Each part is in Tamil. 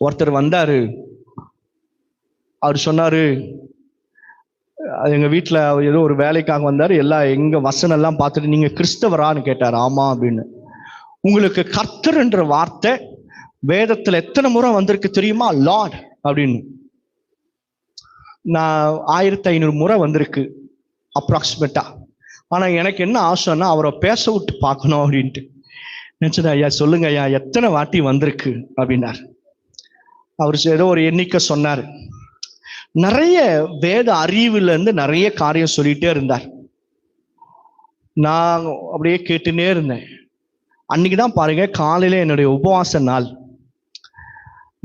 ஒருத்தர் வந்தாரு. அவர் சொன்னாரு, எங்க வீட்டுல ஏதோ ஒரு வேலைக்காக வந்தாரு. எங்க வசனம் எல்லாம் பார்த்துட்டு, நீங்க கிறிஸ்தவரான்னு கேட்டாரு. ஆமா அப்படின்னு. உங்களுக்கு கர்த்தர் என்ற வார்த்தை வேதத்துல எத்தனை முறை வந்திருக்கு தெரியுமா? லார்ட் அப்படின்னு. நான் 1500 முறை வந்திருக்கு அப்ராக்சிமேட்டா. ஆனா எனக்கு என்ன ஆசைன்னா, அவரை பேச விட்டு பார்க்கணும் அப்படின்ட்டு நினைச்சது. ஐயா சொல்லுங்க ஐயா, எத்தனை வாட்டி வந்திருக்கு அப்படின்னாரு. அவர் ஏதோ ஒரு எண்ணிக்கை சொன்னார். நிறைய வேத அறிவுல இருந்து நிறைய காரியம் சொல்லிட்டே இருந்தார். நான் அப்படியே கேட்டுனே இருந்தேன். அன்னைக்குதான் பாருங்க, காலையில என்னுடைய உபவாச நாள்.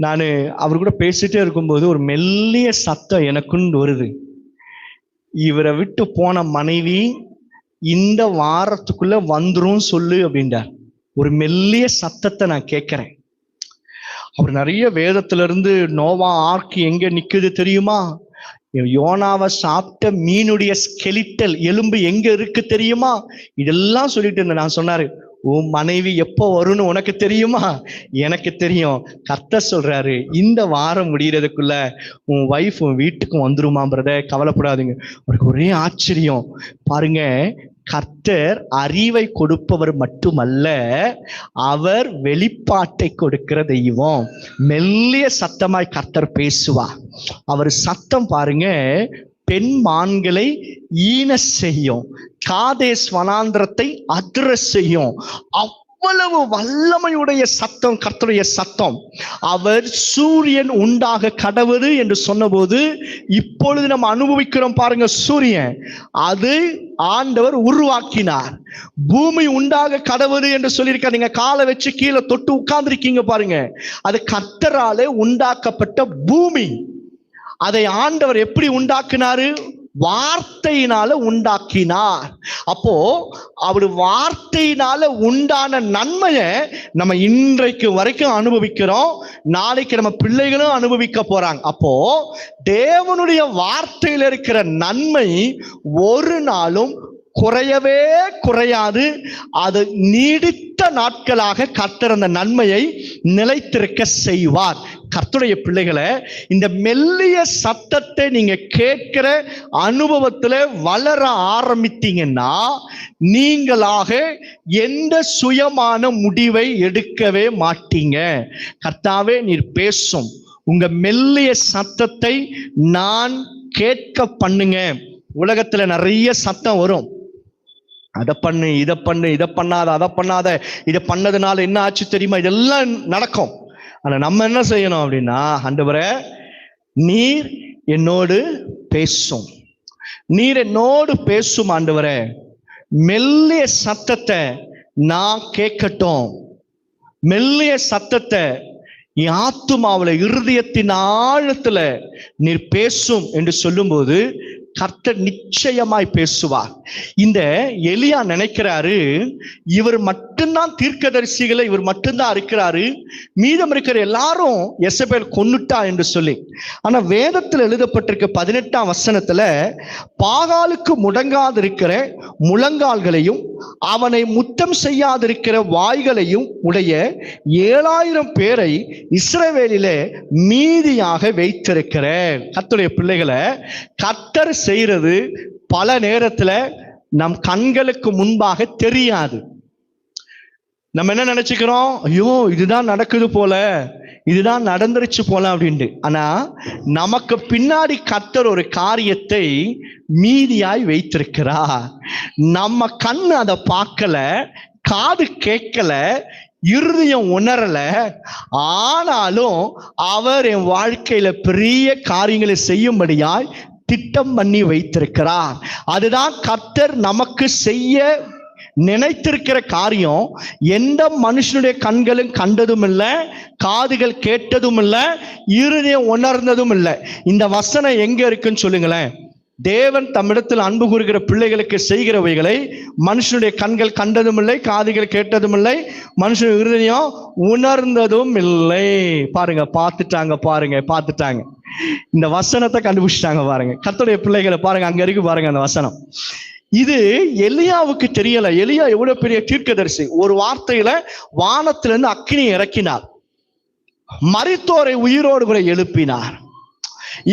நான் அவர் கூட பேசிட்டே இருக்கும்போது ஒரு மெல்லிய சத்தம் எனக்குன்னு வருது. இவரை விட்டு போன மனைவி இந்த வாரத்துக்குள்ள வந்துரும் சொல்லு அப்படின்றார். ஒரு மெல்லிய சத்தத்தை நான் கேட்கிறேன். அவர் நிறைய வேதத்துல இருந்து நோவா ஆர்க் எங்க நிக்குது தெரியுமா? யோனாவை சாப்பிட்ட மீனுடைய ஸ்கெலிட்டல் எலும்பு எங்க இருக்கு தெரியுமா? இதெல்லாம் சொல்லிட்டு இருந்தேன். நான் சொன்னாரு, உன் மனைவி எப்போ வரும்னு உனக்கு தெரியுமா? எனக்கு தெரியும். கர்த்தர் சொல்றாரு, இந்த வாரம் முடியறதுக்குள்ள உன் வைஃப் உன் வீட்டுக்கு வந்துருமா பிரதர், கவலைப்படாதீங்க. அவருக்கு ஒரே ஆச்சரியம். பாருங்க, கர்த்தர் அறிவை கொடுப்பவர் மட்டுமல்ல, அவர் வெளிப்பாட்டை கொடுக்கிற தெய்வம். மெல்லிய சத்தமாய் கர்த்தர் பேசுவார். அவர் சத்தம் பாருங்க, பெண் மான்களை ஈன செய்யும், காதேஸ் வனாந்திரத்தை அதிர செய்யும். அவ்வளவு வல்லமையுடைய சத்தம் கர்த்தருடைய சத்தம். அவர் சூரியன் உண்டாக கடவுது என்று சொன்னபோது இப்பொழுது நம்ம அனுபவிக்கிறோம் பாருங்க. சூரியன் அது ஆண்டவர் உருவாக்கினார். பூமி உண்டாக கடவுது என்று சொல்லியிருக்காரு. நீங்க காலை வச்சு கீழே தொட்டு உட்கார்ந்துருக்கீங்க பாருங்க, அது கர்த்தராலே உண்டாக்கப்பட்ட பூமி. அதை ஆண்டவர் எப்படி உண்டாக்கினாரு? வார்த்தையினால உண்டாக்கினார். அப்போ அவர் வார்த்தையினால உண்டான நன்மையை நம்ம இன்றைக்கு வரைக்கும் அனுபவிக்கிறோம். நாளைக்கு நம்ம பிள்ளைகளும் அனுபவிக்க போறாங்க. அப்போ தேவனுடைய வார்த்தையில் இருக்கிற நன்மை ஒரு நாளும் குறையவே குறையாது. அது நீடித்த நாட்களாக கர்த்தர் அந்த நன்மையை நிலைத்திருக்க செய்வார். கர்த்தருடைய பிள்ளைகளை, இந்த மெல்லிய சத்தத்தை நீங்க கேட்கிற அனுபவத்துல வளர ஆரம்பித்தீங்கன்னா நீங்களாக எந்த சுயமான முடிவை எடுக்கவே மாட்டீங்க. கர்த்தாவே நீர் பேசும், உங்க மெல்லிய சத்தத்தை நான் கேட்க பண்ணுங்க. உலகத்துல நிறைய சத்தம் வரும். அதை பண்ணு, இதை பண்ணு, இதை பண்ணாத, அதை பண்ணாத, இதை பண்ணதுனால என்ன ஆச்சு தெரியுமா? இதெல்லாம் நடக்கும். ஆனா நம்ம என்ன செய்யணும் அப்படின்னா, ஆண்டவரே நீர் என்னோடு பேசும், நீர் என்னோடு பேசும் ஆண்டவரே, மெல்லிய சத்தத்தை நான் கேட்கட்டும். மெல்லிய சத்தத்தை என் ஆத்துமாவுல, இருதயத்தின் ஆழத்துல நீர் பேசும் என்று சொல்லும்போது கர்த்தர் நிச்சயமாய் பேசுவார். இந்த எலியா நினைக்கிறாரு, இவர் மட்டும்தான் தீர்க்கதரிசிகளை, இவர் மட்டும்தான் இருக்கிறாரு, மீதம் இருக்கிற எல்லாரும் எசபேல் கொன்னுட்டா என்று சொல்லி. ஆனா வேதத்தில் எழுதப்பட்டிருக்க 18ஆம் வசனத்துல, பாகாலுக்கு முடங்காதிருக்கிற முழங்கால்களையும் அவனை முத்தம் செய்யாதிருக்கிற வாய்களையும் உடைய 7000 பேரை இஸ்ரவேலிலே மீதியாக வைத்திருக்கிறேன். கர்த்தருடைய பிள்ளைகளை, கர்த்தர் செய்யறது பல நேரத்துல நம் கண்களுக்கு முன்பாக தெரியாது. நம்ம என்ன நினைச்சுக்கிறோம்? ஐயோ இதுதான் நடக்குது போல, இதுதான் நடந்துருச்சு போல அப்படின்ட்டு. ஆனா நமக்கு பின்னாடி கர்த்தர் ஒரு காரியத்தை மீதியாய் வைத்திருக்கிறார். நம்ம கண் அதை பார்க்கல, காது கேட்கல, இருதயம் உணரல. ஆனாலும் அவர் என் வாழ்க்கையில பெரிய காரியங்களை செய்யும்படியாய் திட்டம் பண்ணி வைத்திருக்கிறார். அதுதான் கர்த்தர் நமக்கு செய்ய நினைத்திருக்கிற காரியம். எந்த மனுஷனுடைய கண்களும் கண்டதும் இல்லை, காதுகள் கேட்டதும் இல்லை, இருதயம் உணர்ந்ததும் இல்லை. இந்த வசனம் எங்க இருக்குன்னு சொல்லுங்களேன். தேவன் தம்மிடத்தில் அன்பு கூறுகிற பிள்ளைகளுக்கு செய்கிறவைகளை மனுஷனுடைய கண்கள் கண்டதும் இல்லை, காதுகள் கேட்டதும் இல்லை, மனுஷன் இருதயம் உணர்ந்ததும் இல்லை. பாருங்க, பார்த்துட்டாங்க, பாருங்க பார்த்துட்டாங்க. இந்த வசனத்தை கண்டுபிடிச்சிட்டாங்க பாருங்க. கர்த்தருடைய பிள்ளைகளை பாருங்க, அங்க இருக்கு பாருங்க அந்த வசனம். இது எலியாவுக்கு தெரியல. எலியா எவ்வளவு பெரிய தீர்க்கதரிசி. ஒரு வார்த்தையில வானத்திலிருந்து அக்கினி இறக்கினார். மரித்தோரை உயிரோடு கூட எழுப்பினார்.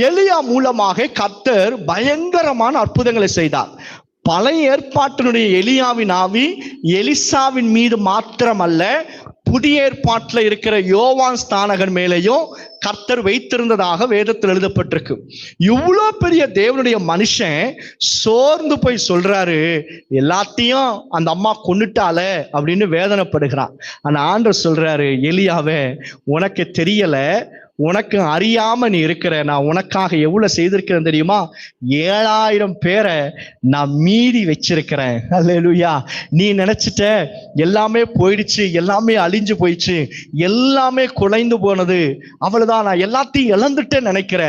எலியா மூலமாக கர்த்தர் பயங்கரமான அற்புதங்களை செய்தார். பழைய ஏற்பாட்டினுடைய எலியாவின் ஆவி எலிசாவின் மீது மாத்திரமல்ல, புதிய ஏற்பாட்டில் இருக்கிற யோவான் ஸ்நானகன் மேலேயும் கர்த்தர் வைத்திருந்ததாக வேதத்தில் எழுதப்பட்டிருக்கு. இவ்வளோ பெரிய தேவனுடைய மனுஷன் சோர்ந்து போய் சொல்றாரு, எல்லாத்தையும் அந்த அம்மா கொன்னுட்டால அப்படின்னு வேதனைப்படுகிறான். ஆனா ஆண்டவர் சொல்றாரு, எலியாவே உனக்கு தெரியல, உனக்கு அறியாம நீ இருக்கிற, நான் உனக்காக எவ்வளவு செய்திருக்கிறேன் தெரியுமா? 7000 பேரை நான் மீதி வச்சிருக்கிறேன். அல்லேலூயா. நீ நினைச்சிட்ட எல்லாமே போயிடுச்சு, எல்லாமே அழிஞ்சு போயிடுச்சு, எல்லாமே குலைந்து போனது, அவ்வளவுதான், நான் எல்லாத்தையும் இழந்துட்டேன்னு நினைக்கிற.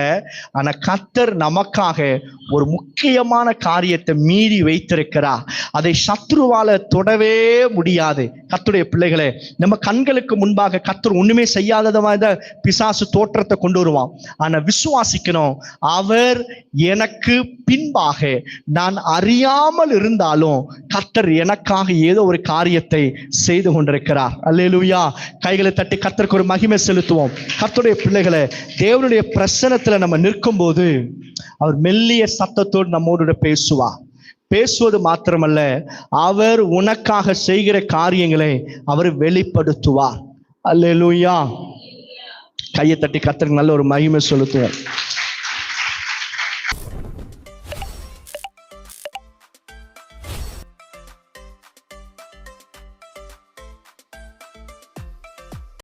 ஆனா கர்த்தர் நமக்காக ஒரு முக்கியமான காரியத்தை மீறி வைத்திருக்கிறா. அதை சத்ருவால தொடவே முடியாது. கர்த்தருடைய பிள்ளைகளே, நம்ம கண்களுக்கு முன்பாக கர்த்தர் ஒண்ணுமே செய்யாதத மாதிரி பிசாசு தோற்றத்தை கொண்டு வருவான். ஆனா விசுவாசிக்கணும், அவர் எனக்கு பின்பாக நான் அறியாமல் இருந்தாலும் கர்த்தர் எனக்காக ஏதோ ஒரு காரியத்தை செய்து கொண்டிருக்கிறார். அல்லேலூயா. கைகளை தட்டி கர்த்தருக்கு ஒரு மகிமை செலுத்துவோம். கர்த்தருடைய பிள்ளைகளே, தேவனுடைய பிரசன்னத்துல நம்ம நிற்கும் போது அவர் மெல்லிய சத்தத்தோடு நம்மோடு பேசுவார். பேசுவது மாத்திரமல்ல, அவர் உனக்காக செய்கிற காரியங்களை அவர் வெளிப்படுத்துவார். அல்லேலூயா. கையை தட்டி கர்த்தருக்கு நல்ல ஒரு மகிமை செலுத்துவோம்.